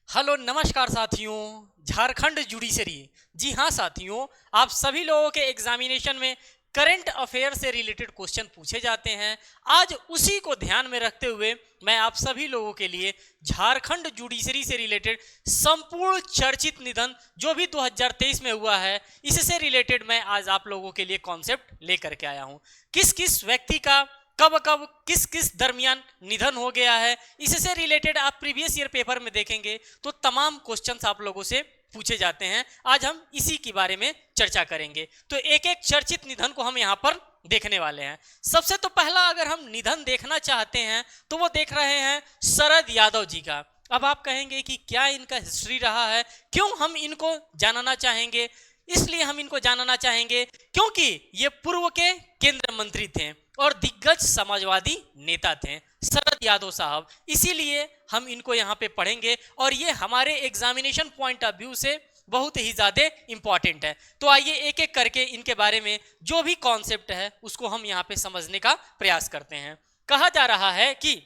Hello नमस्कार साथियों। Jharkhand judiciary, जी हाँ साथियों, आप सभी लोगों के एग्जामिनेशन में करंट अफेयर से रिलेटेड क्वेश्चन पूछे जाते हैं। आज उसी को ध्यान में रखते हुए मैं आप सभी लोगों के लिए झारखंड जुडिशरी से रिलेटेड संपूर्ण चर्चित निधन जो भी 2023 में हुआ है, इससे रिलेटेड मैं आज आप लोगों के लिए कॉन्सेप्ट लेकर के आया हूँ। किस किस व्यक्ति का कब कब किस किस दरमियान निधन हो गया है, इससे रिलेटेड आप प्रीवियस ईयर पेपर में देखेंगे तो तमाम क्वेश्चंस आप लोगों से पूछे जाते हैं। आज हम इसी के बारे में चर्चा करेंगे। तो एक एक चर्चित निधन को हम यहाँ पर देखने वाले हैं। सबसे तो पहला अगर हम निधन देखना चाहते हैं तो वो देख रहे हैं शरद यादव जी का। अब आप कहेंगे कि क्या इनका हिस्ट्री रहा है, क्यों हम इनको जानना चाहेंगे? इसलिए हम इनको जानना चाहेंगे क्योंकि ये पूर्व के केंद्र मंत्री थे और दिग्गज समाजवादी नेता थे शरद यादव साहब, इसीलिए हम इनको यहाँ पे पढ़ेंगे और ये हमारे एग्जामिनेशन पॉइंट ऑफ व्यू से बहुत ही ज्यादा इंपॉर्टेंट है। तो आइए एक एक करके इनके बारे में जो भी कॉन्सेप्ट है उसको हम यहाँ पे समझने का प्रयास करते हैं। कहा जा रहा है कि,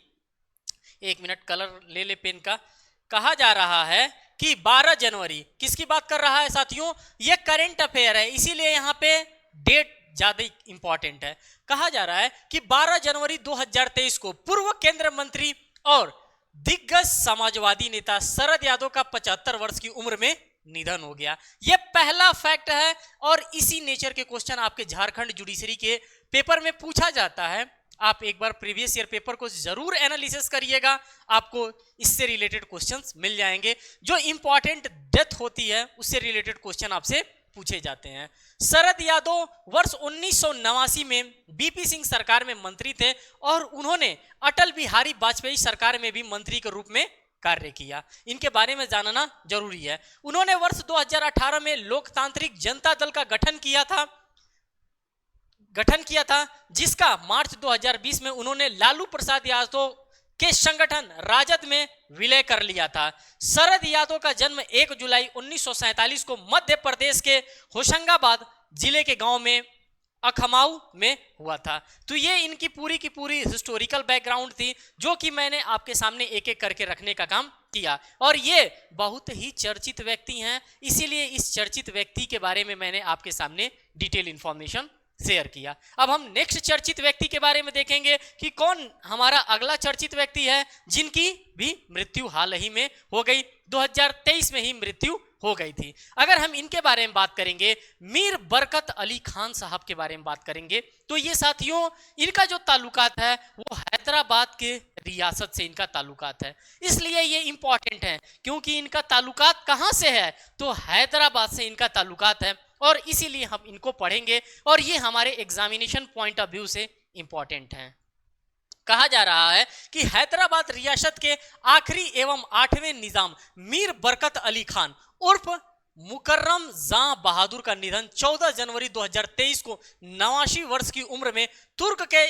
एक मिनट कलर ले ले पेन का। कहा जा रहा है कि 12 जनवरी, किसकी बात कर रहा है साथियों? ये करंट अफेयर है, इसीलिए यहाँ पे डेट ज्यादा इंपॉर्टेंट है। कहा जा रहा है कि 12 जनवरी 2023 को पूर्व केंद्र मंत्री और दिग्गज समाजवादी नेता शरद यादव का 75 वर्ष की उम्र में निधन हो गया। यह पहला फैक्ट है और इसी नेचर के क्वेश्चन आपके झारखंड जुडिशरी के पेपर में पूछा जाता है। आप एक बार प्रीवियस ईयर पेपर को जरूर एनालिसिस करिएगा, आपको इससे रिलेटेड क्वेश्चंस मिल जाएंगे। जो इंपॉर्टेंट डेथ होती है उससे रिलेटेड क्वेश्चन आपसे पूछे जाते हैं। शरद यादव वर्ष 1989 में बीपी सिंह सरकार में मंत्री थे और उन्होंने अटल बिहारी वाजपेयी सरकार में भी मंत्री के रूप में कार्य किया। इनके बारे में जानना जरूरी है। उन्होंने वर्ष 2018 में लोकतांत्रिक जनता दल का गठन किया था, जिसका मार्च 2020 में उन्होंने लालू प्रसाद यादव के संगठन राजद में विलय कर लिया था। शरद यादव का जन्म 1 जुलाई 1947 को मध्य प्रदेश के होशंगाबाद जिले के गांव में अखमाऊ में हुआ था। तो ये इनकी पूरी की पूरी हिस्टोरिकल बैकग्राउंड थी जो कि मैंने आपके सामने एक एक करके रखने का काम किया। और ये बहुत ही चर्चित व्यक्ति हैं, इसीलिए इस चर्चित व्यक्ति के बारे में मैंने आपके सामने डिटेल इंफॉर्मेशन शेयर किया। अब हम नेक्स्ट चर्चित व्यक्ति के बारे में देखेंगे कि कौन हमारा अगला चर्चित व्यक्ति है जिनकी भी मृत्यु हाल ही में हो गई, 2023 में ही मृत्यु हो गई थी। अगर हम इनके बारे में बात करेंगे, मीर बरकत अली खान साहब के बारे में बात करेंगे, तो ये साथियों इनका जो ताल्लुकात है वो हैदराबाद के रियासत से इनका ताल्लुकात है। इसलिए ये इंपॉर्टेंट है क्योंकि इनका ताल्लुकात कहाँ से है, तो हैदराबाद से इनका ताल्लुकात है और इसीलिए हम इनको पढ़ेंगे और ये हमारे एग्जामिनेशन पॉइंट ऑफ व्यू से इंपॉर्टेंट है। कहा जा रहा है कि हैदराबाद रियासत के आखिरी एवं 8वें निजाम मीर बरकत अली खान उर्फ मुकर्रम जां बहादुर का निधन 14 जनवरी 2023 को 89 वर्ष की उम्र में तुर्क के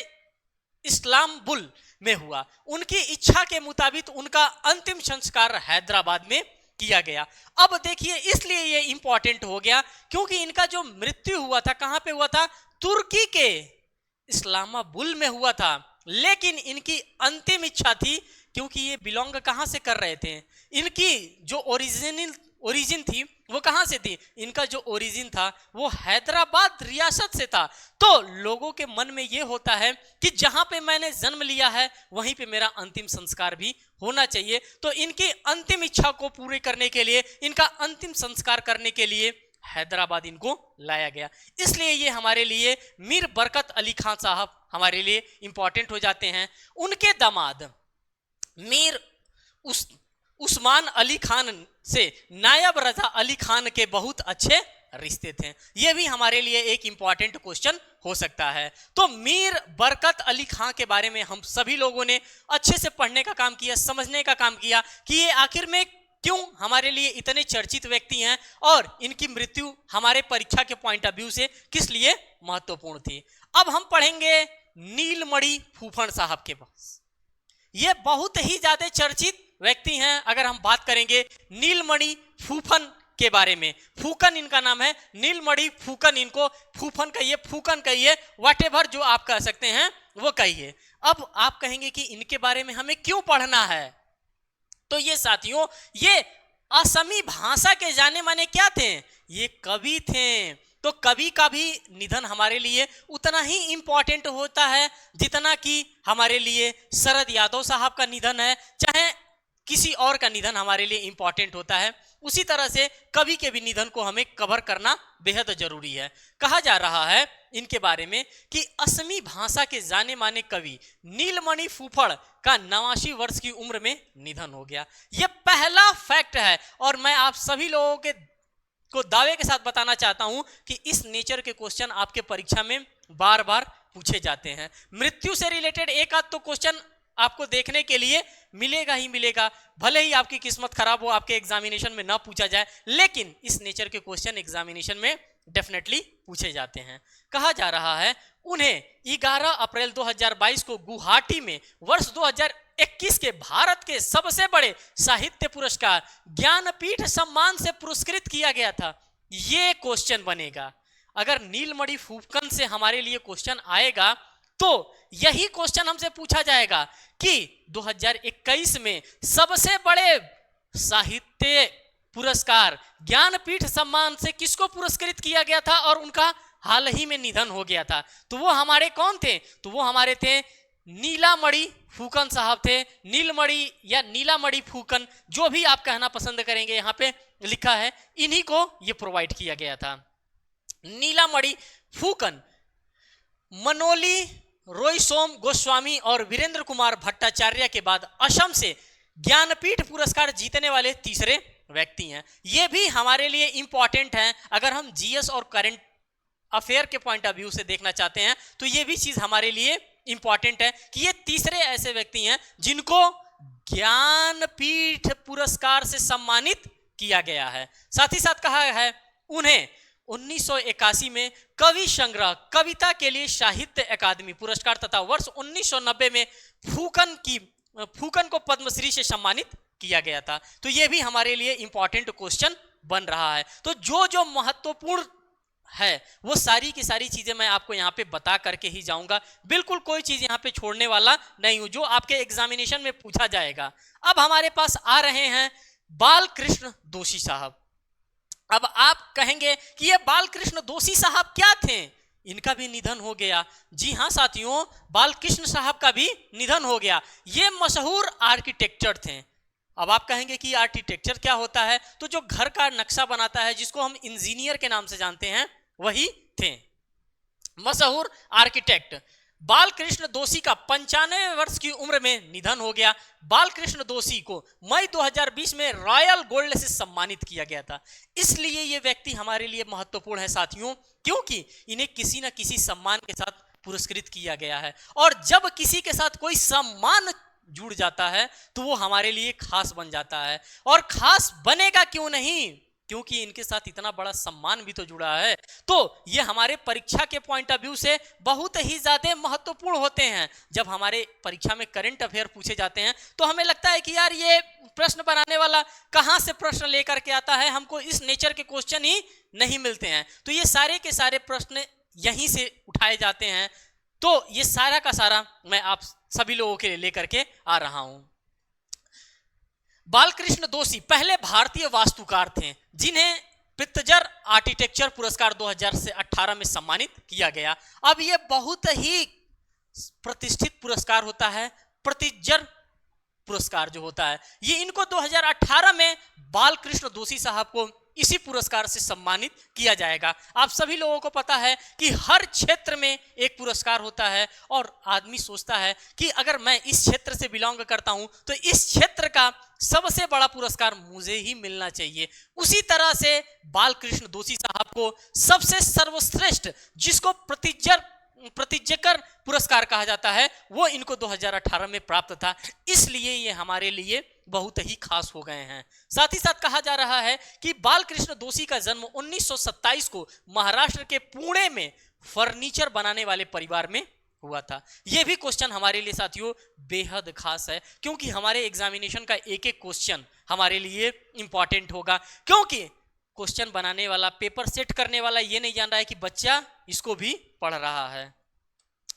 इस्लाम्बुल में हुआ। उनकी इच्छा के मुताबिक उनका अंतिम संस्कार हैदराबाद में किया गया। अब देखिए, इसलिए ये इंपॉर्टेंट हो गया क्योंकि इनका जो मृत्यु हुआ था कहां पे हुआ था? तुर्की के इस्लामाबुल में हुआ था। लेकिन इनकी अंतिम इच्छा थी, क्योंकि ये बिलोंग कहां से कर रहे थे, इनकी जो ओरिजिन थी वो कहां से थी? इनका जो ओरिजिन था वो हैदराबाद रियासत से था। तो लोगों के मन में ये होता है कि जहां पे मैंने जन्म लिया है वहीं पे मेरा अंतिम संस्कार भी होना चाहिए। तो इनकी अंतिम इच्छा को पूरी करने के लिए, इनका अंतिम संस्कार करने के लिए हैदराबाद इनको लाया गया। इसलिए ये हमारे लिए मीर बरकत अली खान साहब हमारे लिए इंपॉर्टेंट हो जाते हैं। उनके दामाद मीर उस्मान अली खान से नायब रजा अली खान के बहुत अच्छे रिश्ते थे। यह भी हमारे लिए एक इंपॉर्टेंट क्वेश्चन हो सकता है। तो मीर बरकत अली खान के बारे में हम सभी लोगों ने अच्छे से पढ़ने का काम किया, समझने का काम किया कि ये आखिर में क्यों हमारे लिए इतने चर्चित व्यक्ति हैं और इनकी मृत्यु हमारे परीक्षा के पॉइंट ऑफ व्यू से किस लिए महत्वपूर्ण थी। अब हम पढ़ेंगे नीलमणि फूफन साहब के पास। ये बहुत ही ज्यादा चर्चित व्यक्ति हैं। अगर हम बात करेंगे नीलमणि फूफन के बारे में, फूकन इनका नाम है, नीलमणि फूकन, इनको फूफन कहिए, फूकन कहिए, व्हाटएवर जो आप कह सकते हैं वो कहिए। अब आप कहेंगे कि इनके बारे में हमें क्यों पढ़ना है, तो ये साथियों ये असमी भाषा के जाने माने क्या थे? ये कवि थे। तो कवि का भी निधन हमारे लिए उतना ही इंपॉर्टेंट होता है जितना कि हमारे लिए शरद यादव साहब का निधन है, चाहे किसी और का निधन हमारे लिए इंपॉर्टेंट होता है। उसी तरह से कवि के भी निधन को हमें कवर करना बेहद जरूरी है। कहा जा रहा है इनके बारे में कि असमी भाषा के जाने माने कवि नीलमणि फूफड़ का 89 वर्ष की उम्र में निधन हो गया। यह पहला फैक्ट है और मैं आप सभी लोगों के को दावे के साथ बताना चाहता हूं कि इस नेचर के क्वेश्चन आपके परीक्षा में बार बार पूछे जाते हैं। मृत्यु से रिलेटेड एक आध तो क्वेश्चन आपको देखने के लिए मिलेगा ही मिलेगा, भले ही आपकी किस्मत खराब हो, आपके एग्जामिनेशन में ना पूछा जाए, लेकिन इस नेचर के क्वेश्चन एग्जामिनेशन में डेफिनेटली पूछे जाते हैं। कहा जा रहा है उन्हें 11 अप्रैल 2022 को गुवाहाटी में वर्ष 2021 के भारत के सबसे बड़े साहित्य पुरस्कार ज्ञानपीठ सम्मान से पुरस्कृत किया गया था। ये क्वेश्चन बनेगा। अगर नीलमणि फूकन से हमारे लिए क्वेश्चन आएगा तो यही क्वेश्चन हमसे पूछा जाएगा कि 2021 में सबसे बड़े साहित्य पुरस्कार ज्ञानपीठ सम्मान से किसको पुरस्कृत किया गया था और उनका हाल ही में निधन हो गया था। तो वो हमारे कौन थे? तो वो हमारे थे नीलामणि फूकन साहब थे। नीलमणि या नीलामणि फूकन, जो भी आप कहना पसंद करेंगे, यहाँ पे लिखा है, इन्हीं को ये प्रोवाइड किया गया था। नीलामणि फूकन मनोली रोयसोम गोस्वामी और वीरेंद्र कुमार भट्टाचार्य के बाद असम से ज्ञानपीठ पुरस्कार जीतने वाले तीसरे व्यक्ति हैं। ये भी हमारे लिए इंपॉर्टेंट है। अगर हम जीएस और करंट अफेयर के पॉइंट ऑफ व्यू से देखना चाहते हैं तो ये भी चीज हमारे लिए इंपॉर्टेंट है कि ये तीसरे ऐसे व्यक्ति हैं जिनको ज्ञानपीठ पुरस्कार से सम्मानित किया गया है। साथ ही साथ कहा है उन्हें 1981 में कवि संग्रह कविता के लिए साहित्य अकादमी पुरस्कार तथा वर्ष 1990 में फूकन को पद्मश्री से सम्मानित किया गया था। तो यह भी हमारे लिए इंपॉर्टेंट क्वेश्चन बन रहा है। तो जो जो महत्वपूर्ण है वो सारी की सारी चीजें मैं आपको यहाँ पे बता करके ही जाऊंगा। बिल्कुल कोई चीज यहाँ पे छोड़ने वाला नहीं हूं जो आपके एग्जामिनेशन में पूछा जाएगा। अब हमारे पास आ रहे हैं बालकृष्ण दोषी साहब। अब आप कहेंगे कि ये बालकृष्ण दोषी साहब क्या थे? इनका भी निधन हो गया। जी हाँ साथियों, बालकृष्ण साहब का भी निधन हो गया। ये मशहूर आर्किटेक्चर थे। अब आप कहेंगे कि आर्किटेक्चर क्या होता है? तो जो घर का नक्शा बनाता है, जिसको हम इंजीनियर के नाम से जानते हैं, वही थे मशहूर आर्किटेक्ट। बालकृष्ण दोषी का 95 वर्ष की उम्र में निधन हो गया। बालकृष्ण दोषी को मई 2020 में रॉयल गोल्ड से सम्मानित किया गया था। इसलिए ये व्यक्ति हमारे लिए महत्वपूर्ण है साथियों, क्योंकि इन्हें किसी न किसी सम्मान के साथ पुरस्कृत किया गया है। और जब किसी के साथ कोई सम्मान जुड़ जाता है तो वो हमारे लिए खास बन जाता है। और खास बनेगा क्यों नहीं, क्योंकि इनके साथ इतना बड़ा सम्मान भी तो जुड़ा है। तो ये हमारे परीक्षा के पॉइंट ऑफ व्यू से बहुत ही ज्यादा महत्वपूर्ण होते हैं। जब हमारे परीक्षा में करंट अफेयर पूछे जाते हैं तो हमें लगता है कि यार ये प्रश्न बनाने वाला कहाँ से प्रश्न लेकर के आता है, हमको इस नेचर के क्वेश्चन ही नहीं मिलते हैं। तो ये सारे के सारे प्रश्न यहीं से उठाए जाते हैं। तो ये सारा का सारा मैं आप सभी लोगों के लिए लेकर के आ रहा हूं। बालकृष्ण दोषी पहले भारतीय वास्तुकार थे जिन्हें पित्तजर आर्किटेक्चर पुरस्कार 2018 में सम्मानित किया गया। अब यह बहुत ही प्रतिष्ठित पुरस्कार होता है। पित्तजर पुरस्कार जो होता है ये इनको 2018 में बालकृष्ण दोषी साहब को इसी पुरस्कार से सम्मानित किया जाएगा। आप सभी लोगों को पता है कि हर क्षेत्र में एक पुरस्कार होता है और आदमी सोचता है कि अगर मैं इस क्षेत्र से बिलोंग करता हूं तो इस क्षेत्र का सबसे बड़ा पुरस्कार मुझे ही मिलना चाहिए। उसी तरह से बालकृष्ण दोषी साहब को सबसे सर्वश्रेष्ठ, जिसको प्रतिज्ञकर पुरस्कार कहा जाता है, वो इनको 2018 में प्राप्त था। इसलिए ये हमारे लिए बहुत ही खास हो गए हैं। साथ ही साथ कहा जा रहा है कि बालकृष्ण दोषी का जन्म 1927 को महाराष्ट्र के पुणे में फर्नीचर बनाने वाले परिवार में हुआ था। यह भी क्वेश्चन हमारे लिए साथियों बेहद खास है, क्योंकि हमारे एग्जामिनेशन का एक एक क्वेश्चन हमारे लिए इंपॉर्टेंट होगा। क्योंकि क्वेश्चन बनाने वाला, पेपर सेट करने वाला ये नहीं जान रहा है कि बच्चा इसको भी पढ़ रहा है।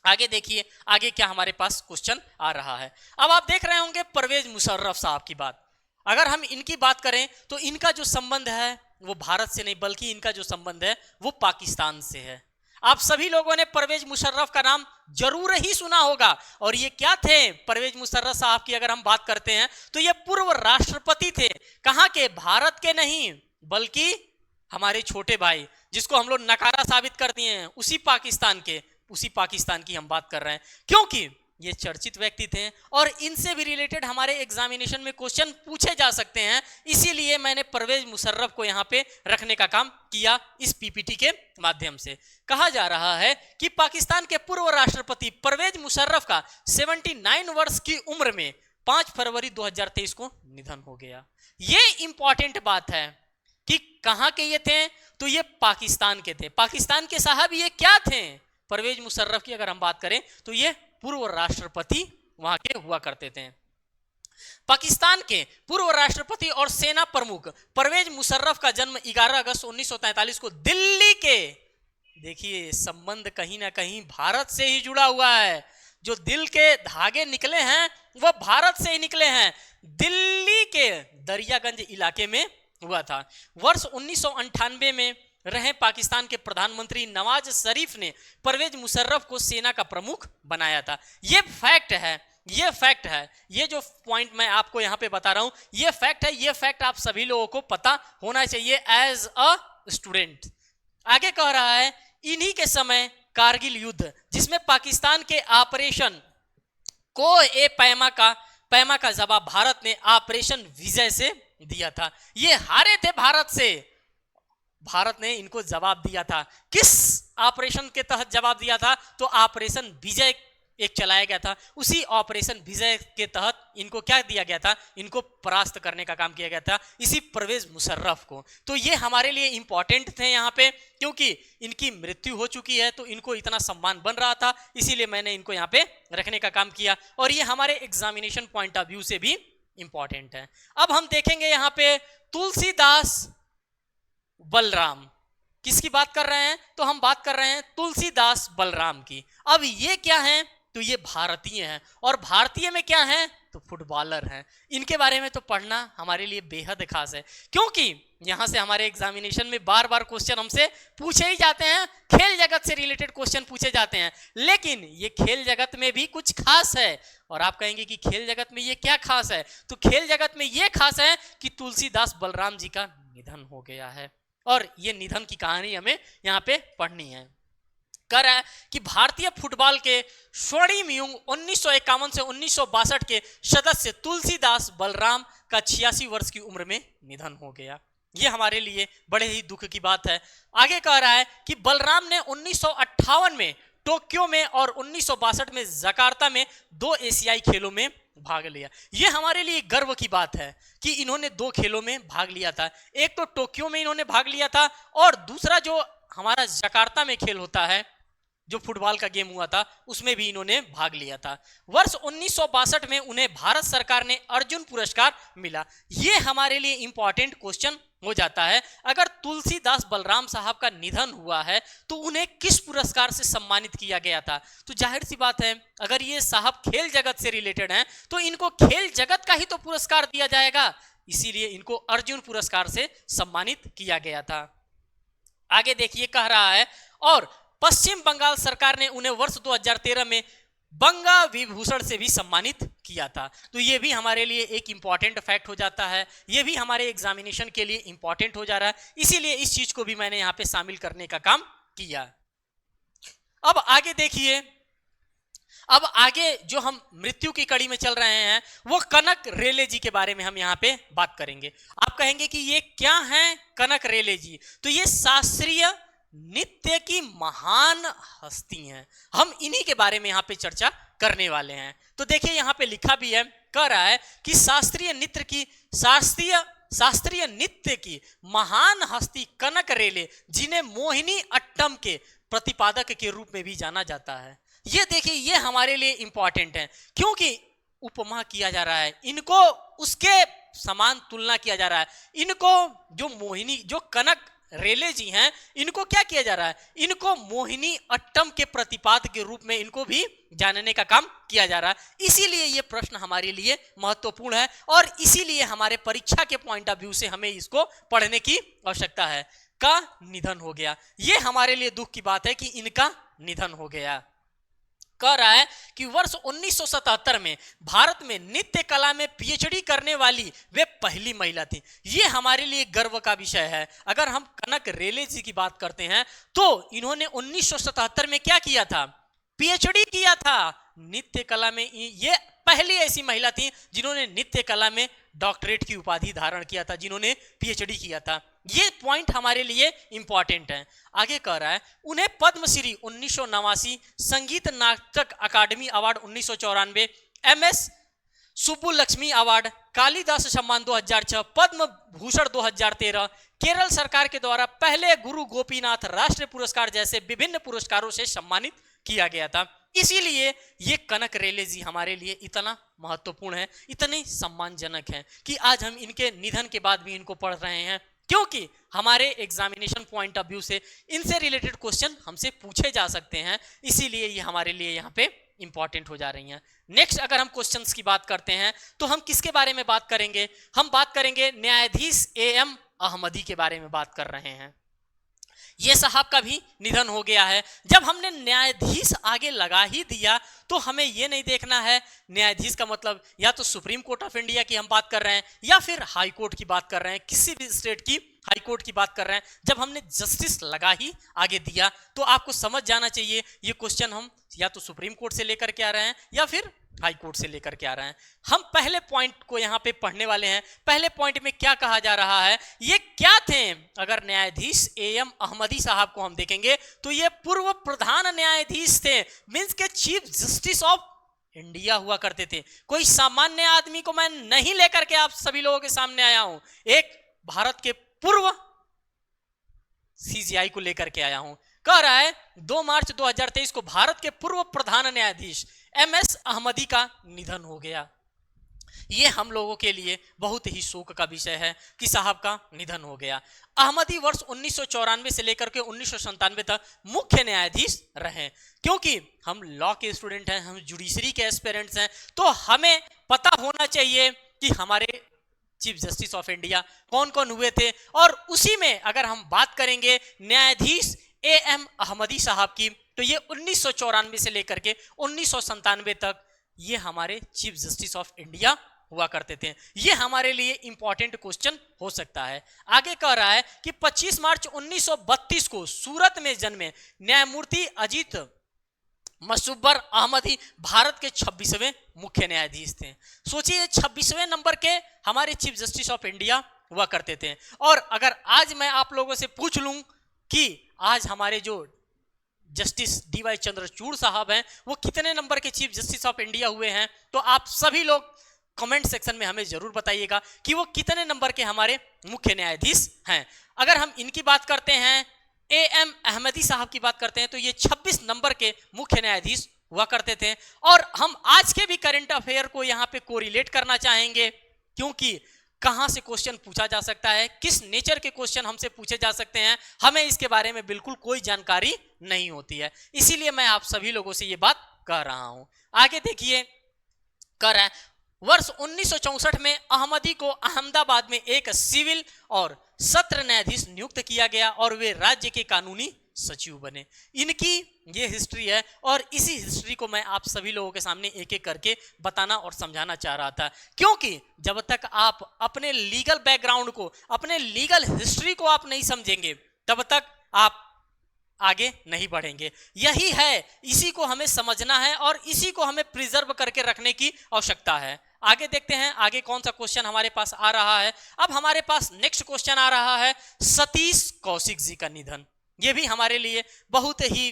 आगे देखिए आगे क्या हमारे पास क्वेश्चन आ रहा है। अब आप देख रहे होंगे परवेज मुशर्रफ साहब की बात। अगर हम इनकी बात करें तो इनका जो संबंध है वो भारत से नहीं, बल्कि इनका जो संबंध है वो पाकिस्तान से है। आप सभी लोगों ने परवेज मुशर्रफ का नाम जरूर ही सुना होगा। और ये क्या थे? परवेज मुशर्रफ साहब की अगर हम बात करते हैं तो ये पूर्व राष्ट्रपति थे। कहां के? भारत के नहीं, बल्कि हमारे छोटे भाई जिसको हम लोग नकारा साबित कर दिए हैं, उसी पाकिस्तान की हम बात कर रहे हैं, क्योंकि ये चर्चित व्यक्ति थे और इनसे भी रिलेटेड हमारे एग्जामिनेशन में क्वेश्चन पूछे जा सकते हैं। इसीलिए मैंने परवेज मुशर्रफ को यहां पे रखने का काम किया इस पीपीटी के माध्यम से। कहा जा रहा है कि पाकिस्तान के पूर्व राष्ट्रपति परवेज मुशर्रफ का 79 वर्ष की उम्र में 5 फरवरी 2023 को निधन हो गया। ये इंपॉर्टेंट बात है कि कहां के ये थे? तो ये पाकिस्तान के थे। पाकिस्तान के साहब ये क्या थे? परवेज मुशर्रफ की अगर हम बात करें तो ये पूर्व राष्ट्रपति वहां के हुआ करते थे। पाकिस्तान के पूर्व राष्ट्रपति और सेना प्रमुख परवेज मुशर्रफ का जन्म 11 अगस्त 1943 को दिल्ली के, देखिए संबंध कहीं ना कहीं भारत से ही जुड़ा हुआ है। जो दिल के धागे निकले हैं वह भारत से ही निकले हैं। दिल्ली के दरियागंज इलाके में हुआ था। वर्ष 1998 में रहे पाकिस्तान के प्रधानमंत्री नवाज शरीफ ने परवेज मुशर्रफ को सेना का प्रमुख बनाया था। ये फैक्ट है, ये जो पॉइंट मैं आपको यहां पे बता रहा हूं ये फैक्ट है। ये फैक्ट आप सभी लोगों को पता होना चाहिए एज अ स्टूडेंट। आगे कह रहा है इन्हीं के समय कारगिल युद्ध, जिसमें पाकिस्तान के ऑपरेशन को ए पैमा का जवाब भारत ने ऑपरेशन विजय से दिया था। ये हारे थे भारत से, भारत ने इनको जवाब दिया था। किस ऑपरेशन के तहत जवाब दिया था? तो ऑपरेशन विजय एक चलाया गया था। उसी ऑपरेशन विजय के तहत इनको क्या दिया गया था? इनको परास्त करने का काम किया गया था, इसी परवेज मुशर्रफ को। तो ये हमारे लिए इंपॉर्टेंट थे यहाँ पे, क्योंकि इनकी मृत्यु हो चुकी है तो इनको इतना सम्मान बन रहा था, इसीलिए मैंने इनको यहाँ पे रखने का काम किया। और ये हमारे एग्जामिनेशन पॉइंट ऑफ व्यू से भी इंपॉर्टेंट है। अब हम देखेंगे यहाँ पे तुलसीदास बलराम, किसकी बात कर रहे हैं? तो हम बात कर रहे हैं तुलसीदास बलराम की। अब ये क्या हैं? तो ये भारतीय हैं, और भारतीय में क्या हैं? तो फुटबॉलर हैं। इनके बारे में तो पढ़ना हमारे लिए बेहद खास है, क्योंकि यहां से हमारे एग्जामिनेशन में बार बार क्वेश्चन हमसे पूछे ही जाते हैं, खेल जगत से रिलेटेड क्वेश्चन पूछे जाते हैं। लेकिन ये खेल जगत में भी कुछ खास है। और आप कहेंगे कि खेल जगत में ये क्या खास है? तो खेल जगत में ये खास है कि तुलसीदास बलराम जी का निधन हो गया है, और ये निधन की कहानी हमें यहाँ पे पढ़नी है। कह रहा है कि भारतीय फुटबॉल के स्वर्णिम युग 1951 से 1962 के सदस्य तुलसीदास बलराम का 86 वर्ष की उम्र में निधन हो गया। ये हमारे लिए बड़े ही दुख की बात है। आगे कह रहा है कि बलराम ने 1958 में टोक्यो में और 1962 में जकार्ता में 2 एशियाई खेलों में भाग लिया। ये हमारे लिए गर्व की बात है कि इन्होंने 2 खेलों में भाग लिया था। एक तो टोक्यो में इन्होंने भाग लिया था, और दूसरा जो हमारा जकार्ता में खेल होता है, जो फुटबॉल का गेम हुआ था, उसमें भी इन्होंने भाग लिया था। वर्ष 1962 में उन्हें भारत सरकार ने अर्जुन पुरस्कार मिला। ये हमारे लिए इंपॉर्टेंट क्वेश्चन हो जाता है। अगर तुलसीदास बलराम साहब का निधन हुआ है तो उन्हें किस पुरस्कार से सम्मानित किया गया था? तो जाहिर सी बात है, अगर ये साहब खेल जगत से रिलेटेड हैं तो इनको खेल जगत का ही तो पुरस्कार दिया जाएगा, इसीलिए इनको अर्जुन पुरस्कार से सम्मानित किया गया था। आगे देखिए, कह रहा है और पश्चिम बंगाल सरकार ने उन्हें वर्ष 2013 में बंगा विभूषण से भी सम्मानित किया था। तो ये भी हमारे लिए एक इंपॉर्टेंट फैक्ट हो जाता है, ये भी हमारे एग्जामिनेशन के लिए इंपॉर्टेंट हो जा रहा है, इसीलिए इस चीज को भी मैंने यहाँ पे शामिल करने का काम किया। अब आगे देखिए, अब आगे जो हम मृत्यु की कड़ी में चल रहे हैं वो कनक रेले जी के बारे में हम यहाँ पे बात करेंगे। आप कहेंगे कि ये क्या है कनक रेले जी? तो ये शास्त्रीय नृत्य की महान हस्ती हैं, हम इन्हीं के बारे में यहाँ पे चर्चा करने वाले हैं। तो देखिए यहाँ पे लिखा भी है, कह रहा है कि शास्त्रीय नृत्य की महान हस्ती कनक रेले, जिन्हें मोहिनी अट्टम के प्रतिपादक के रूप में भी जाना जाता है। ये देखिए, ये हमारे लिए इंपॉर्टेंट है, क्योंकि उपमा किया जा रहा है, इनको उसके समान तुलना किया जा रहा है। इनको जो मोहिनी, जो कनक रेले जी हैं, इनको क्या किया जा रहा है, इनको मोहिनी अट्टम के प्रतिपाद के रूप में इनको भी जानने का काम किया जा रहा है। इसीलिए ये प्रश्न हमारे लिए महत्वपूर्ण है और इसीलिए हमारे परीक्षा के पॉइंट ऑफ व्यू से हमें इसको पढ़ने की आवश्यकता है। का निधन हो गया, ये हमारे लिए दुख की बात है कि इनका निधन हो गया। कह रहा है कि वर्ष 1977 में भारत में नृत्य कला में पीएचडी करने वाली वे पहली महिला थी। ये हमारे लिए गर्व का विषय है। अगर हम कनक रेले जी की बात करते हैं तो इन्होंने 1977 में क्या किया था, पीएचडी किया था नृत्य कला में। ये पहली ऐसी महिला थी जिन्होंने नृत्य कला में डॉक्टरेट की उपाधि धारण किया था, जिन्होंने पीएचडी किया था। ये पॉइंट हमारे लिए इंपॉर्टेंट है। आगे कह रहा है उन्हें Padmashri 1989, Sangeet Natak Akademi award 1994, M S Subbulakshmi award, Kalidas Samman 2006, Padma Bhushan 2013, Kerala सरकार के द्वारा पहले गुरु गोपीनाथ राष्ट्रीय पुरस्कार जैसे विभिन्न पुरस्कारों से सम्मानित किया गया था। इसीलिए ये कनक रेले जी हमारे लिए इतना महत्वपूर्ण है, इतने सम्मानजनक हैं कि आज हम इनके निधन के बाद भी इनको पढ़ रहे हैं, क्योंकि हमारे एग्जामिनेशन पॉइंट ऑफ व्यू से इनसे रिलेटेड क्वेश्चन हमसे पूछे जा सकते हैं। इसीलिए ये हमारे लिए यहाँ पे इंपॉर्टेंट हो जा रही हैं। नेक्स्ट अगर हम क्वेश्चंस की बात करते हैं तो हम किसके बारे में बात करेंगे, हम बात करेंगे न्यायाधीश एएम अहमदी के बारे में बात कर रहे हैं। ये साहब का भी निधन हो गया है। जब हमने न्यायाधीश आगे लगा ही दिया तो हमें ये नहीं देखना है न्यायाधीश का मतलब या तो सुप्रीम कोर्ट ऑफ इंडिया की हम बात कर रहे हैं या फिर हाई कोर्ट की बात कर रहे हैं, किसी भी स्टेट की हाई कोर्ट की बात कर रहे हैं। जब हमने जस्टिस लगा ही आगे दिया तो आपको समझ जाना चाहिए ये क्वेश्चन हम या तो सुप्रीम कोर्ट से लेकर के आ रहे हैं या फिर हाई कोर्ट से लेकर के आ रहे हैं। हम पहले पॉइंट को यहाँ पे पढ़ने वाले हैं। पहले पॉइंट में क्या कहा जा रहा है, ये क्या थे, अगर न्यायाधीश एएम अहमदी साहब को हम देखेंगे तो ये पूर्व प्रधान न्यायाधीश थे, मींस के चीफ जस्टिस ऑफ इंडिया हुआ करते थे। कोई सामान्य आदमी को मैं नहीं लेकर के आप सभी लोगों के सामने आया हूं, एक भारत के पूर्व सीजीआई को लेकर के आया हूं। कह रहा है 2 मार्च 2023 को भारत के पूर्व प्रधान न्यायाधीश एमएस अहमदी का निधन हो गया। ये हम लोगों के लिए बहुत ही शोक का विषय है कि साहब का निधन हो गया। अहमदी वर्ष 1994 से लेकर के 1997 तक मुख्य न्यायाधीश रहे। क्योंकि हम लॉ के स्टूडेंट हैं, हम जुडिशरी के एस्पिरेंट्स हैं, तो हमें पता होना चाहिए कि हमारे चीफ जस्टिस ऑफ इंडिया कौन कौन हुए थे। और उसी में अगर हम बात करेंगे न्यायाधीश एएम अहमदी साहब की तो ये 1994 से लेकर के 1997 तक ये हमारे चीफ जस्टिस ऑफ इंडिया हुआ करते थे। ये हमारे लिए इंपॉर्टेंट क्वेश्चन हो सकता है। आगे कह रहा है कि 25 मार्च 1932 को सूरत में जन्मे न्यायमूर्ति अजीत मसुब्बर अहमदी भारत के 26वें मुख्य न्यायाधीश थे। सोचिए 26वें नंबर के हमारे चीफ जस्टिस ऑफ इंडिया हुआ करते थे। और अगर आज मैं आप लोगों से पूछ लूं कि आज हमारे जो जस्टिस डीवाई चंद्रचूड़ साहब हैं वो कितने नंबर के चीफ जस्टिस ऑफ इंडिया हुए हैं, तो आप सभी लोग कमेंट सेक्शन में हमें जरूर बताइएगा कि वो कितने नंबर के हमारे मुख्य न्यायाधीश हैं। अगर हम इनकी बात करते हैं, एएम अहमदी साहब की बात करते हैं, तो ये 26 नंबर के मुख्य न्यायाधीश हुआ करते थे। और हम आज के भी करंट अफेयर को यहाँ पे कोरिलेट करना चाहेंगे, क्योंकि कहां से क्वेश्चन पूछा जा सकता है, किस नेचर के क्वेश्चन हमसे पूछे जा सकते हैं, हमें इसके बारे में बिल्कुल कोई जानकारी नहीं होती है। इसीलिए मैं आप सभी लोगों से ये बात कह रहा हूं। आगे देखिए, कह रहा है वर्ष 1964 में अहमदी को अहमदाबाद में एक सिविल और सत्र न्यायाधीश नियुक्त किया गया और वे राज्य के कानूनी सचिव बने। इनकी ये हिस्ट्री है और इसी हिस्ट्री को मैं आप सभी लोगों के सामने एक एक करके बताना और समझाना चाह रहा था, क्योंकि जब तक आप अपने लीगल बैकग्राउंड को, अपने लीगल हिस्ट्री को आप नहीं समझेंगे तब तक आप आगे नहीं बढ़ेंगे। यही है, इसी को हमें समझना है और इसी को हमें प्रिजर्व करके रखने की आवश्यकता है। आगे देखते हैं आगे कौन सा क्वेश्चन हमारे पास आ रहा है। अब हमारे पास नेक्स्ट क्वेश्चन आ रहा है सतीश कौशिक जी का निधन। ये भी हमारे लिए बहुत ही,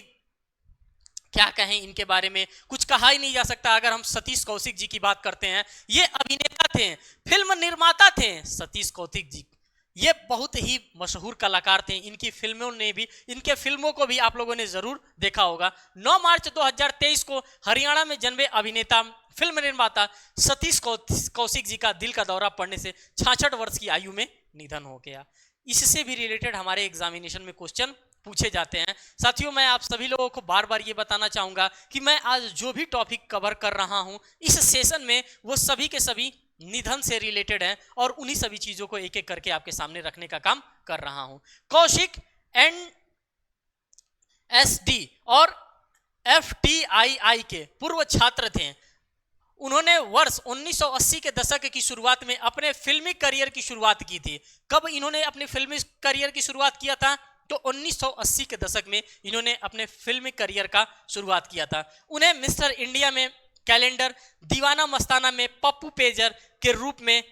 क्या कहें, इनके बारे में कुछ कहा ही नहीं जा सकता। अगर हम सतीश कौशिक जी की बात करते हैं, ये अभिनेता थे, फिल्म निर्माता थे सतीश कौशिक जी। ये बहुत ही मशहूर कलाकार थे। इनकी फिल्मों ने भी, इनके फिल्मों को भी आप लोगों ने जरूर देखा होगा। 9 मार्च 2023 को हरियाणा में जन्मे अभिनेता, फिल्म निर्माता सतीश कौशिक जी का दिल का दौरा पड़ने से 66 वर्ष की आयु में निधन हो गया। इससे भी रिलेटेड हमारे एग्जामिनेशन में क्वेश्चन पूछे जाते हैं। साथियों, मैं आप सभी लोगों को बार बार ये बताना चाहूंगा कि मैं आज जो भी टॉपिक कवर कर रहा हूं इस सेशन में वो सभी के सभी निधन से रिलेटेड हैं और उन्हीं सभी चीजों को एक एक करके आपके सामने रखने का काम कर रहा हूं। कौशिक NSD और FTII के पूर्व छात्र थे। उन्होंने वर्ष 1980 के दशक की शुरुआत में अपने फिल्मी करियर की शुरुआत की थी। कब इन्होंने अपने फिल्मी करियर की शुरुआत किया था? तो 1980 के दशक में इन्होंने अपने फिल्मी करियर का शुरुआत किया था। उन्हें मिस्टर इंडिया में, कैलेंडर, दीवाना मस्ताना में पप्पू पेजर के रूप में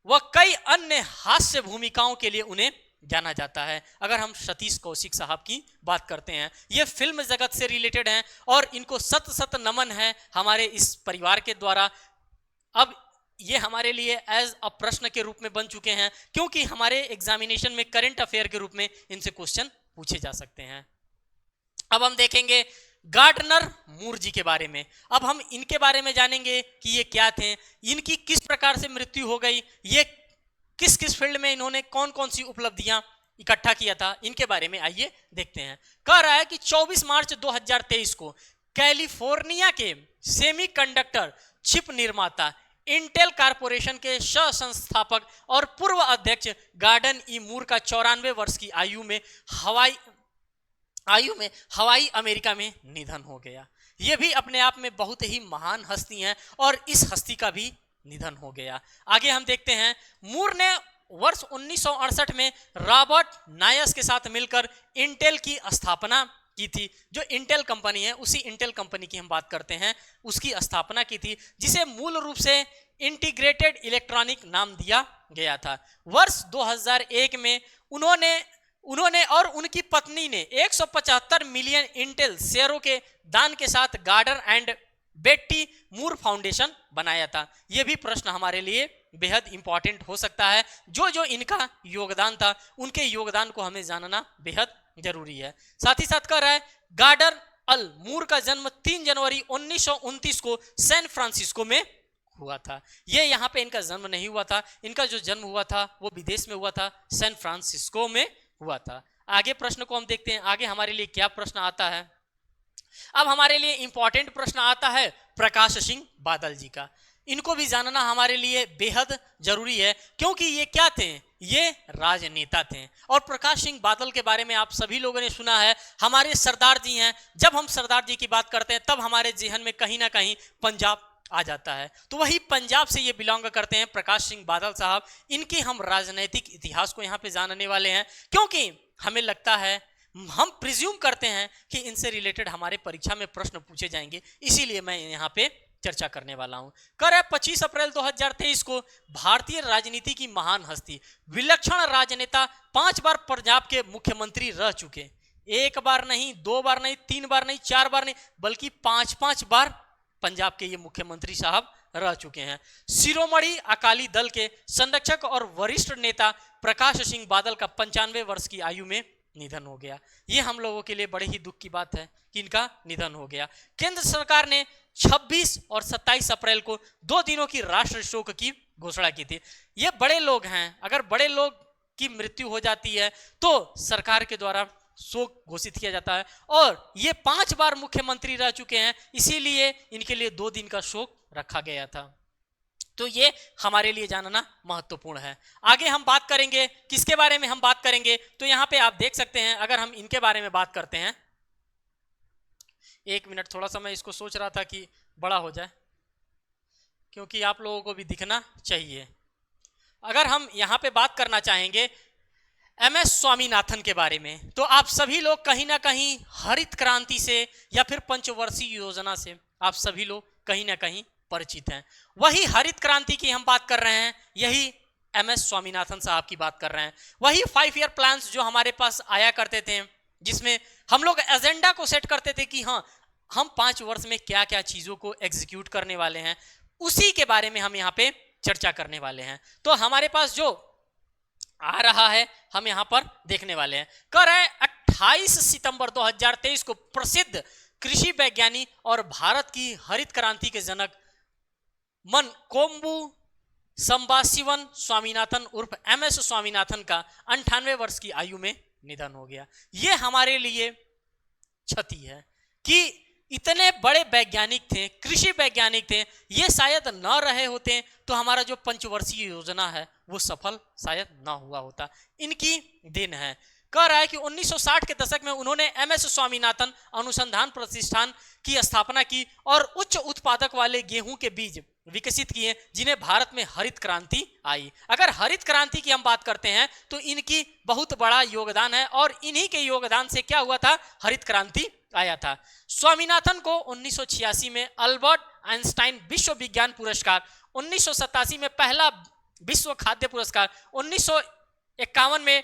व कई अन्य हास्य भूमिकाओं के लिए उन्हें जाना जाता है। अगर हम सतीश कौशिक साहब की बात करते हैं, ये फिल्म जगत से रिलेटेड हैं और इनको सत सत नमन है हमारे इस परिवार के द्वारा। अब ये हमारे लिए एज अ प्रश्न के रूप में बन चुके हैं क्योंकि हमारे एग्जामिनेशन में करंट अफेयर के रूप में इनसे क्वेश्चन पूछे जा सकते हैं। अब हम देखेंगे गार्डनर मूर जी के बारे में। अब हम इनके बारे में जानेंगे कि ये क्या थे, इनकी किस प्रकार से मृत्यु हो गई, ये किस किस फील्ड में इन्होंने कौन कौन सी उपलब्धियां इकट्ठा किया था, इनके बारे में आइए देखते हैं। कह रहा है कि 24 मार्च 2023 को कैलिफोर्निया के सेमीकंडक्टर चिप निर्माता इंटेल कारपोरेशन के सह संस्थापक और पूर्व अध्यक्ष गार्डन ई मूर का 94 वर्ष की आयु में हवाई अमेरिका में निधन हो गया। यह भी अपने आप में बहुत ही महान हस्ती हैं और इस हस्ती का भी निधन हो गया। आगे हम देखते हैं, मूर ने वर्ष 1968 में रॉबर्ट नायस के साथ मिलकर इंटेल की स्थापना की थी। जो इंटेल कंपनी है उसी इंटेल कंपनी की हम बात करते हैं, उसकी स्थापना की थी, जिसे मूल रूप से इंटीग्रेटेड इलेक्ट्रॉनिक नाम दिया गया था। वर्ष 2001 में उन्होंने और उनकी पत्नी ने 175 मिलियन इंटेल शेयरों के दान के साथ Gardner and Betty Moore foundation बनाया था। यह भी प्रश्न हमारे लिए बेहद इंपॉर्टेंट हो सकता है। जो जो इनका योगदान था उनके योगदान को हमें जानना बेहद जरूरी है। साथ ही साथ कह रहा है, गार्डनर अल मूर का जन्म 3 जनवरी 1929 को सैन फ्रांसिस्को में हुआ था। ये यहाँ पे इनका जन्म नहीं हुआ था, इनका जो जन्म हुआ था वो विदेश में हुआ था, सैन फ्रांसिस्को में हुआ था। आगे प्रश्न को हम देखते हैं, आगे हमारे लिए क्या प्रश्न आता है। अब हमारे लिए इंपॉर्टेंट प्रश्न आता है प्रकाश सिंह बादल जी का। इनको भी जानना हमारे लिए बेहद जरूरी है क्योंकि ये क्या थे, ये राजनेता थे। और प्रकाश सिंह बादल के बारे में आप सभी लोगों ने सुना है, हमारे सरदार जी हैं। जब हम सरदार जी की बात करते हैं तब हमारे जेहन में कहीं ना कहीं पंजाब आ जाता है, तो वही पंजाब से ये बिलोंग करते हैं प्रकाश सिंह बादल साहब। इनके हम राजनीतिक इतिहास को यहाँ पे जानने वाले हैं क्योंकि हमें लगता है, हम प्रिज्यूम करते हैं कि इनसे रिलेटेड हमारे परीक्षा में प्रश्न पूछे जाएंगे, इसीलिए मैं यहाँ पे चर्चा करने वाला हूं। कर 25 अप्रैल 2023 को भारतीय राजनीति की महान हस्ती, विलक्षण राजनेता, 5 बार पंजाब के मुख्यमंत्री रह चुके। 1 बार नहीं, 2 बार नहीं, 3 बार नहीं, 4 बार नहीं, बल्कि 5-5 बार पंजाब के ये मुख्यमंत्री साहब रह चुके हैं। शिरोमणि अकाली दल के संरक्षक और वरिष्ठ नेता प्रकाश सिंह बादल का 95 वर्ष की आयु में निधन हो गया। ये हम लोगों के लिए बड़े ही दुख की बात है कि इनका निधन हो गया। केंद्र सरकार ने 26 और 27 अप्रैल को 2 दिनों की राष्ट्रीय शोक की घोषणा की थी। ये बड़े लोग हैं, अगर बड़े लोग की मृत्यु हो जाती है तो सरकार के द्वारा शोक घोषित किया जाता है और ये 5 बार मुख्यमंत्री रह चुके हैं, इसीलिए इनके लिए 2 दिन का शोक रखा गया था। तो ये हमारे लिए जानना महत्वपूर्ण है। आगे हम बात करेंगे, किसके बारे में हम बात करेंगे, तो यहाँ पे आप देख सकते हैं, अगर हम इनके बारे में बात करते हैं, 1 मिनट, थोड़ा सा मैं इसको सोच रहा था कि बड़ा हो जाए क्योंकि आप लोगों को भी दिखना चाहिए। अगर हम यहाँ पे बात करना चाहेंगे MS स्वामीनाथन के बारे में, तो आप सभी लोग कहीं ना कहीं हरित क्रांति से या फिर पंचवर्षीय योजना से आप सभी लोग कहीं ना कहीं परिचित हैं। वही हरित क्रांति की हम बात कर रहे हैं, यही MS स्वामीनाथन साहब की बात कर रहे हैं। वही 5 ईयर प्लान्स जो हमारे पास आया करते थे, जिसमें हम लोग एजेंडा को सेट करते थे कि हाँ, हम 5 वर्ष में क्या क्या चीजों को एग्जीक्यूट करने वाले हैं, उसी के बारे में हम यहाँ पे चर्चा करने वाले हैं। तो हमारे पास जो आ रहा है हम यहाँ पर देखने वाले हैं। कर रहे 28 सितंबर 2023 को प्रसिद्ध कृषि वैज्ञानिक और भारत की हरित क्रांति के जनक मनकोम्बू संबाशिवन स्वामीनाथन उर्फ MS स्वामीनाथन का 98 वर्ष की आयु में निधन हो गया। ये हमारे लिए क्षति है कि इतने बड़े वैज्ञानिक थे, कृषि वैज्ञानिक थे, ये शायद न रहे होते तो हमारा जो पंचवर्षीय योजना है वो सफल शायद ना हुआ होता। इनकी देन है। कह रहा है कि 1960 के दशक में उन्होंने MS स्वामीनाथन अनुसंधान प्रतिष्ठान की स्थापना की और उच्च उत्पादक वाले गेहूं के बीज विकसित किए, जिन्हें भारत में हरित क्रांति आई। अगर हरित क्रांति की हम बात करते हैं तो इनकी बहुत बड़ा योगदान है और इन्हीं के योगदान से क्या हुआ था, हरित क्रांति आया था। स्वामीनाथन को 1986 में अल्बर्ट आइंस्टाइन विश्व विज्ञान पुरस्कार, 1987 में पहला विश्व खाद्य पुरस्कार, 1951 में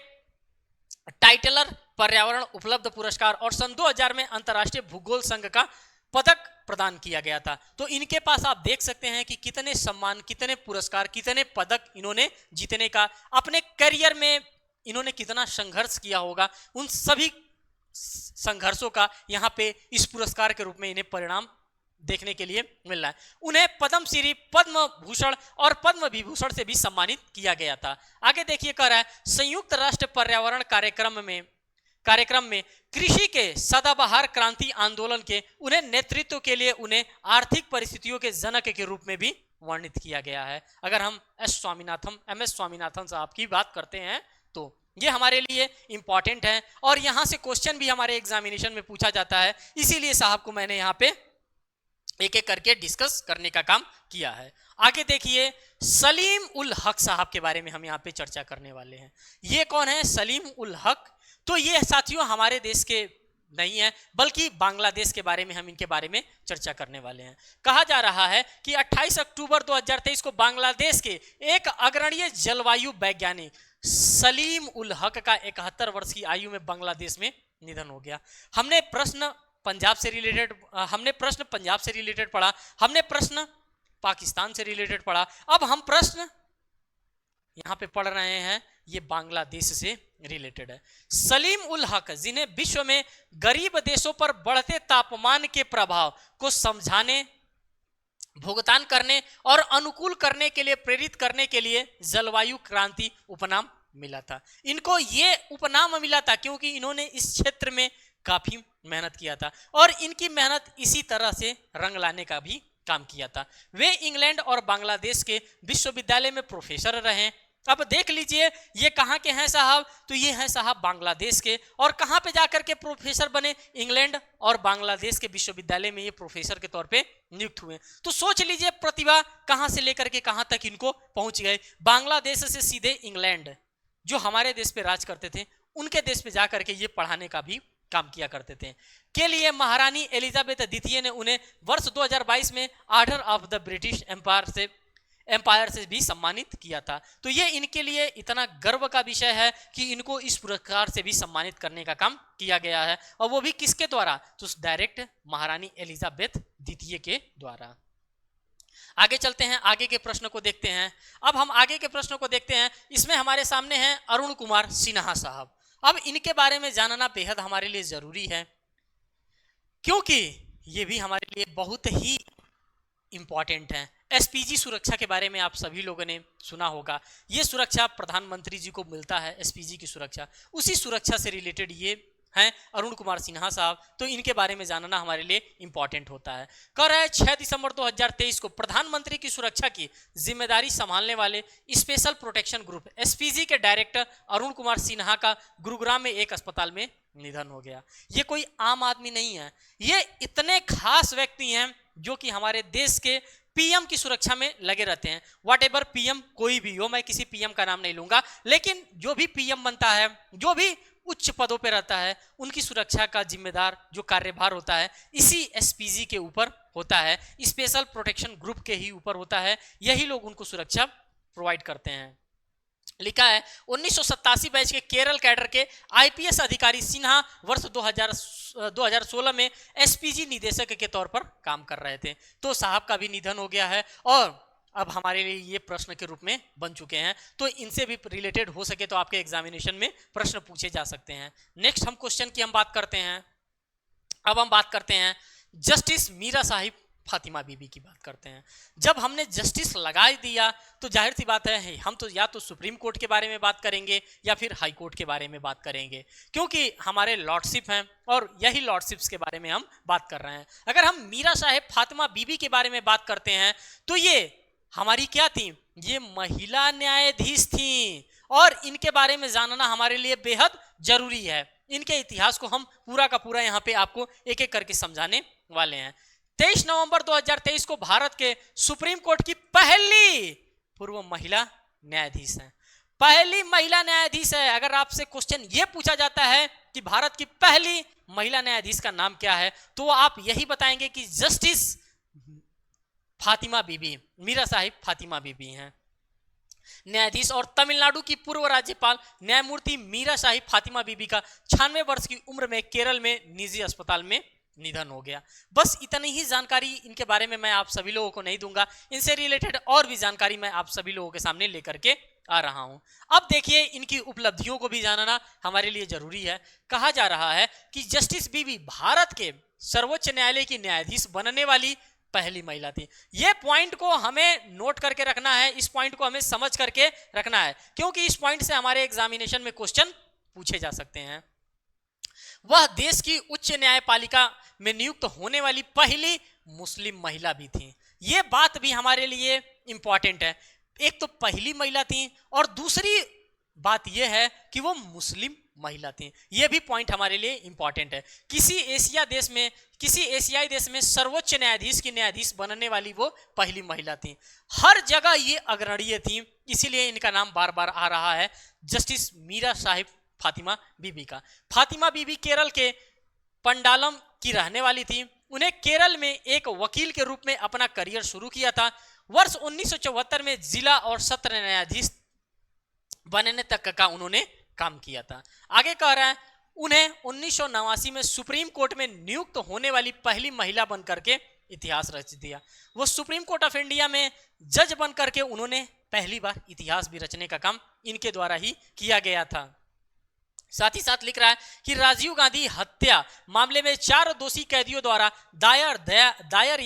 टाइटलर पर्यावरण उपलब्ध पुरस्कार और सन 2000 में अंतर्राष्ट्रीय भूगोल संघ का पदक प्रदान किया गया था। तो इनके पास आप देख सकते हैं कि कितने सम्मान, कितने पुरस्कार, कितने पदक इन्होंने जीतने का, अपने करियर में इन्होंने कितना संघर्ष किया होगा, उन सभी संघर्षों का यहाँ पे इस पुरस्कार के रूप में इन्हें परिणाम देखने के लिए मिल रहा है। उन्हें पद्मश्री, पद्म भूषण और पद्म विभूषण से भी सम्मानित किया गया था। आगे देखिए, कह रहा है संयुक्त राष्ट्र पर्यावरण कार्यक्रम में कृषि के सदाबहार क्रांति आंदोलन के उन्हें नेतृत्व के लिए उन्हें आर्थिक परिस्थितियों के जनक के रूप में भी वर्णित किया गया है। अगर हम MS स्वामीनाथन साहब की बात करते हैं तो ये हमारे लिए इंपॉर्टेंट है और यहाँ से क्वेश्चन भी हमारे एग्जामिनेशन में पूछा जाता है, इसीलिए साहब को मैंने यहाँ पे एक एक करके डिस्कस करने का काम किया है। आगे देखिए, सलीम उल हक साहब के बारे में हम यहाँ पे चर्चा करने वाले हैं। ये कौन है, सलीम उल हक? तो ये साथियों हमारे देश के नहीं है, बल्कि बांग्लादेश के बारे में हम इनके बारे में चर्चा करने वाले हैं। कहा जा रहा है कि 28 अक्टूबर 2023 को बांग्लादेश के एक अग्रणीय जलवायु वैज्ञानिक सलीम उल हक का 71 वर्ष की आयु में बांग्लादेश में निधन हो गया। हमने प्रश्न पंजाब से रिलेटेड पढ़ा, हमने प्रश्न पाकिस्तान से रिलेटेड पढ़ा, अब हम प्रश्न यहाँ पे पढ़ रहे हैं ये बांग्लादेश से रिलेटेड है। सलीम उल हक, जिन्हें विश्व में गरीब देशों पर बढ़ते तापमान के प्रभाव को समझाने, भुगतान करने और अनुकूल करने के लिए प्रेरित करने के लिए जलवायु क्रांति उपनाम मिला था। इनको ये उपनाम मिला था क्योंकि इन्होंने इस क्षेत्र में काफी मेहनत किया था और इनकी मेहनत इसी तरह से रंग लाने का भी काम किया था। वे इंग्लैंड और बांग्लादेश के विश्वविद्यालय में प्रोफेसर रहे। अब देख लीजिए ये कहाँ के हैं साहब, तो ये हैं साहब बांग्लादेश के, और कहाँ पे जाकर के प्रोफेसर बने, इंग्लैंड और बांग्लादेश के विश्वविद्यालय में ये प्रोफेसर के तौर पे नियुक्त हुए। तो सोच लीजिए प्रतिभा कहाँ से लेकर के कहाँ तक इनको पहुंच गए। बांग्लादेश से सीधे इंग्लैंड, जो हमारे देश पे राज करते थे, उनके देश पे जाकर के ये पढ़ाने का भी काम किया करते थे। के लिए महारानी एलिजाबेथ द्वितीय ने उन्हें वर्ष 2022 में order of the British Empire से भी सम्मानित किया था। तो ये इनके लिए इतना गर्व का विषय है कि इनको इस पुरस्कार से भी सम्मानित करने का काम किया गया है, और वो भी किसके द्वारा, तो डायरेक्ट महारानी एलिजाबेथ द्वितीय के द्वारा। आगे चलते हैं, आगे के प्रश्न को देखते हैं। अब हम आगे के प्रश्न को देखते हैं। इसमें हमारे सामने हैं अरुण कुमार सिन्हा साहब। अब इनके बारे में जानना बेहद हमारे लिए जरूरी है, क्योंकि ये भी हमारे लिए बहुत ही इंपॉर्टेंट है। एसपीजी सुरक्षा के बारे में आप सभी लोगों ने सुना होगा। ये सुरक्षा प्रधानमंत्री जी को मिलता है, एसपीजी की सुरक्षा, उसी सुरक्षा से रिलेटेड ये हैं अरुण कुमार सिन्हा साहब। तो इनके बारे में जानना हमारे लिए इंपॉर्टेंट होता है। कह रहा है 6 दिसंबर 2023 को प्रधानमंत्री की सुरक्षा की जिम्मेदारी संभालने वाले स्पेशल प्रोटेक्शन ग्रुप एसपीजी के डायरेक्टर अरुण कुमार सिन्हा का गुरुग्राम में एक अस्पताल में निधन हो गया। ये कोई आम आदमी नहीं है, ये इतने खास व्यक्ति हैं जो कि हमारे देश के पीएम की सुरक्षा में लगे रहते हैं। वॉट एवर पीएम कोई भी हो, मैं किसी पीएम का नाम नहीं लूंगा, लेकिन जो भी पीएम बनता है, जो भी उच्च पदों पे रहता है, उनकी सुरक्षा का जिम्मेदार जो कार्यभार होता है इसी एसपीजी के ऊपर होता है, स्पेशल प्रोटेक्शन ग्रुप के ही ऊपर होता है। यही लोग उनको सुरक्षा प्रोवाइड करते हैं। लिखा है 1987 बैच के केरल कैडर के आईपीएस अधिकारी सिन्हा वर्ष 2016 में एसपीजी निदेशक के तौर पर काम कर रहे थे। तो साहब का भी निधन हो गया है और अब हमारे लिए ये प्रश्न के रूप में बन चुके हैं। तो इनसे भी रिलेटेड हो सके तो आपके एग्जामिनेशन में प्रश्न पूछे जा सकते हैं। नेक्स्ट हम क्वेश्चन की हम बात करते हैं। अब हम बात करते हैं जस्टिस मीरा साहिब फातिमा बीबी की बात करते हैं। जब हमने जस्टिस लगा दिया तो जाहिर सी बात है हम तो या तो सुप्रीम कोर्ट के बारे में बात करेंगे या फिर हाई कोर्ट के बारे में बात करेंगे, क्योंकि हमारे लॉर्डशिप हैं और यही लॉर्डशिप्स के बारे में हम बात कर रहे हैं। अगर हम मीरा साहेब फातिमा बीबी के बारे में बात करते हैं तो ये हमारी क्या थी, ये महिला न्यायाधीश थी और इनके बारे में जानना हमारे लिए बेहद जरूरी है। इनके इतिहास को हम पूरा का पूरा यहाँ पे आपको एक एक करके समझाने वाले हैं। 23 नवंबर 2023 को भारत के सुप्रीम कोर्ट की पहली पूर्व महिला न्यायाधीश है, पहली महिला न्यायाधीश है। अगर आपसे क्वेश्चन ये पूछा जाता है कि भारत की पहली महिला न्यायाधीश का नाम क्या है, तो आप यही बताएंगे कि जस्टिस फातिमा बीबी, मीरा साहिब फातिमा बीबी हैं न्यायाधीश। और तमिलनाडु की पूर्व राज्यपाल न्यायमूर्ति मीरा साहिब फातिमा बीबी का 96 वर्ष की उम्र में केरल में निजी अस्पताल में निधन हो गया। बस इतनी ही जानकारी इनके बारे में मैं आप सभी लोगों को नहीं दूंगा, इनसे रिलेटेड और भी जानकारी मैं आप सभी लोगों के सामने लेकर के आ रहा हूं। अब देखिए, इनकी उपलब्धियों को भी जानना हमारे लिए जरूरी है। कहा जा रहा है कि जस्टिस बीबी भारत के सर्वोच्च न्यायालय की न्यायाधीश बनने वाली पहली महिला थी। यह पॉइंट को हमें नोट करके रखना है, इस पॉइंट को हमें समझ करके रखना है, क्योंकि इस पॉइंट से हमारे एग्जामिनेशन में क्वेश्चन पूछे जा सकते हैं। वह देश की उच्च न्यायपालिका में नियुक्त होने वाली पहली मुस्लिम महिला भी थी। यह बात भी हमारे लिए इंपॉर्टेंट है। एक तो पहली महिला थी और दूसरी बात यह है कि वो मुस्लिम महिला थी। यह भी पॉइंट हमारे लिए इंपॉर्टेंट है। किसी एशियाई देश में सर्वोच्च न्यायाधीश की न्यायाधीश बनने वाली वो पहली महिला थी। हर जगह ये अग्रणीय थी, इसीलिए इनका नाम बार बार आ रहा है जस्टिस मीरा साहिब फातिमा बीबी का। फातिमा बीबी केरल के पंडालम की रहने वाली थी। उन्हें केरल में एक वकील के रूप में अपना करियर शुरू किया था। वर्ष 1974 में जिला और सत्र न्यायाधीश बनने तक का उन्होंने काम किया था। आगे कह रहा है, उन्हें 1989 में सुप्रीम कोर्ट में नियुक्त होने वाली पहली महिला बनकर के इतिहास रच दिया। वो सुप्रीम कोर्ट ऑफ इंडिया में जज बनकर के उन्होंने पहली बार इतिहास भी रचने का काम इनके द्वारा ही किया गया था। साथ ही साथ लिख रहा है कि राजीव गांधी हत्या मामले में 4 दोषी कैदियों द्वारा दायर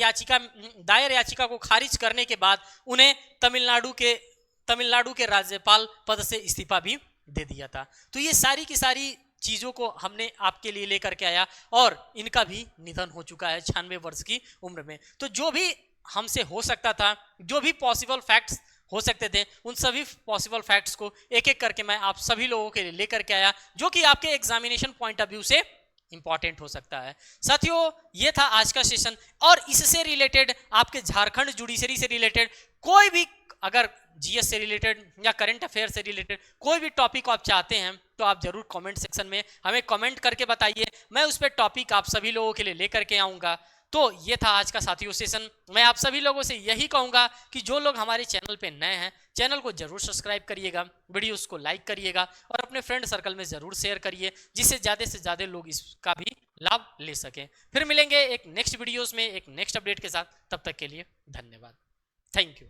याचिका को खारिज करने के बाद उन्हें तमिलनाडु के राज्यपाल पद से इस्तीफा भी दे दिया था। तो ये सारी की सारी चीजों को हमने आपके लिए लेकर के आया और इनका भी निधन हो चुका है 96 वर्ष की उम्र में। तो जो भी हमसे हो सकता था, जो भी पॉसिबल फैक्ट्स हो सकते थे, उन सभी पॉसिबल फैक्ट्स को एक एक करके मैं आप सभी लोगों के लिए लेकर के आया, जो कि आपके एग्जामिनेशन पॉइंट ऑफ व्यू से इंपॉर्टेंट हो सकता है। साथियों, ये था आज का सेशन और इससे रिलेटेड आपके झारखंड जुडिशरी से रिलेटेड कोई भी, अगर जीएस से रिलेटेड या करंट अफेयर से रिलेटेड कोई भी टॉपिक आप चाहते हैं तो आप जरूर कमेंट सेक्शन में हमें कमेंट करके बताइए। मैं उस पर टॉपिक आप सभी लोगों के लिए लेकर के आऊँगा। तो ये था आज का साथियों सेशन। मैं आप सभी लोगों से यही कहूँगा कि जो लोग हमारे चैनल पे नए हैं, चैनल को जरूर सब्सक्राइब करिएगा, वीडियोस को लाइक करिएगा और अपने फ्रेंड सर्कल में जरूर शेयर करिए, जिससे ज़्यादा से ज़्यादा लोग इसका भी लाभ ले सकें। फिर मिलेंगे एक नेक्स्ट वीडियोज़ में एक नेक्स्ट अपडेट के साथ। तब तक के लिए धन्यवाद। Thank you.